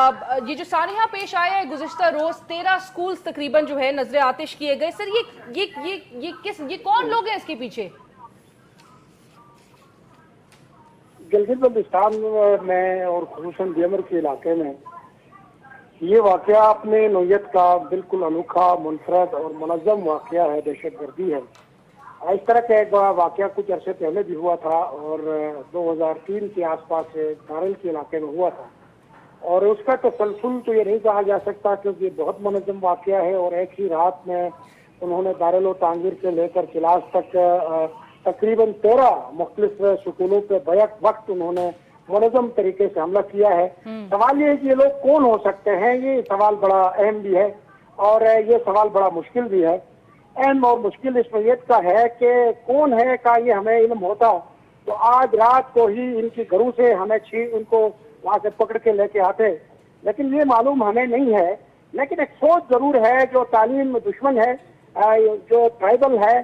ये जो सानिया पेश आया है गुज़िश्ता रोज 13 स्कूल तकरीबन जो है नजर आतिश किए गए। सर ये कौन लोग हैं इसके पीछे? गिलगित बल्तिस्तान में और खुसूसन देमर के इलाके में ये वाकया अपने नौयत का बिल्कुल अनोखा, मुनफरद और मुनज़्ज़म वाकया है, दहशतगर्दी है। इस तरह का एक वाकया कुछ अरसे पहले भी हुआ था और 2003 के आसपास दारल के इलाके में हुआ था और उसका तसलसल तो ये नहीं कहा जा सकता क्योंकि बहुत मुनज़्ज़म वाकया है और एक ही रात में उन्होंने दारुल व तांगीर से लेकर क्लास तक तकरीबन 13 मुख्तलिफ स्कूलों पे बैक वक्त उन्होंने मुनज़्ज़म तरीके से हमला किया है। सवाल ये है कि ये लोग कौन हो सकते हैं, ये सवाल बड़ा अहम भी है और ये सवाल बड़ा मुश्किल भी है। अहम और मुश्किल इस नौयत का है कि कौन है का ये हमें इल्म होता तो आज रात को ही इनके घरों से हमें उनको वहां से पकड़ के लेके आते, लेकिन ये मालूम हमें नहीं है। लेकिन एक सोच जरूर है जो तालीम दुश्मन है, जो ट्राइबल है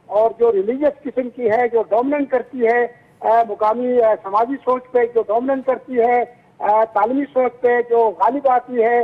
और जो रिलीजियस किस्म की है, जो डोमिनेट करती है मुकामी समाजी सोच पे, जो डोमिनेट करती है तालीमी सोच पे, जो गालिब आती है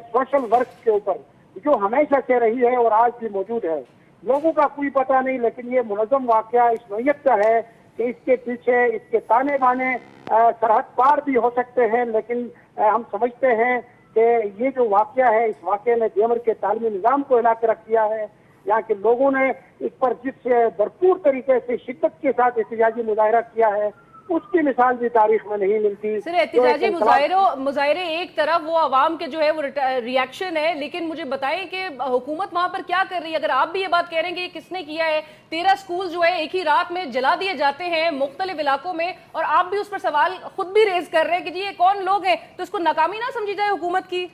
सोशल वर्क के ऊपर, जो हमेशा से रही है और आज भी मौजूद है। लोगों का कोई पता नहीं, लेकिन ये मुनज़्ज़म वाकया इस नौयत का है कि इसके पीछे इसके ताने बाने सरहद पार भी हो सकते हैं। लेकिन हम समझते हैं कि ये जो वाकया है, इस वाकये ने देमर के तालीमी निज़ाम को हिला के रख दिया है। यहाँ के लोगों ने इस पर जिस भरपूर तरीके से शिद्दत के साथ एहतजाजी मुजाहरा किया है उसकी मिसाल भी तारीख में नहीं मिलती। सर एहतजाजी मुजाहरे एक तरफ, वो आवाम के जो है वो रिएक्शन है, लेकिन मुझे बताएं कि हुकूमत वहां पर क्या कर रही है? अगर आप भी ये बात कह रहे हैं कि किसने किया है, 13 स्कूल जो है एक ही रात में जला दिए जाते हैं मुख्तलिफ इलाकों में और आप भी उस पर सवाल खुद भी रेज कर रहे हैं कि जी ये कौन लोग हैं, तो इसको नाकामी ना समझी जाए हुकूमत की?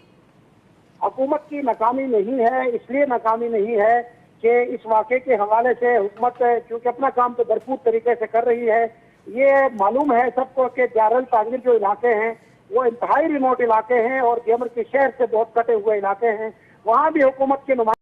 हुकूमत की नाकामी नहीं है, इसलिए नाकामी नहीं है कि इस वाक़े के हवाले से हुकूमत क्योंकि अपना काम तो भरपूर तरीके से कर रही है। ये मालूम है सबको कि दारुल तांगीर जो इलाके हैं वो इंतहाई रिमोट इलाके हैं और देमर के शहर से बहुत कटे हुए इलाके हैं। वहाँ भी हुकूमत के नुमाइंदे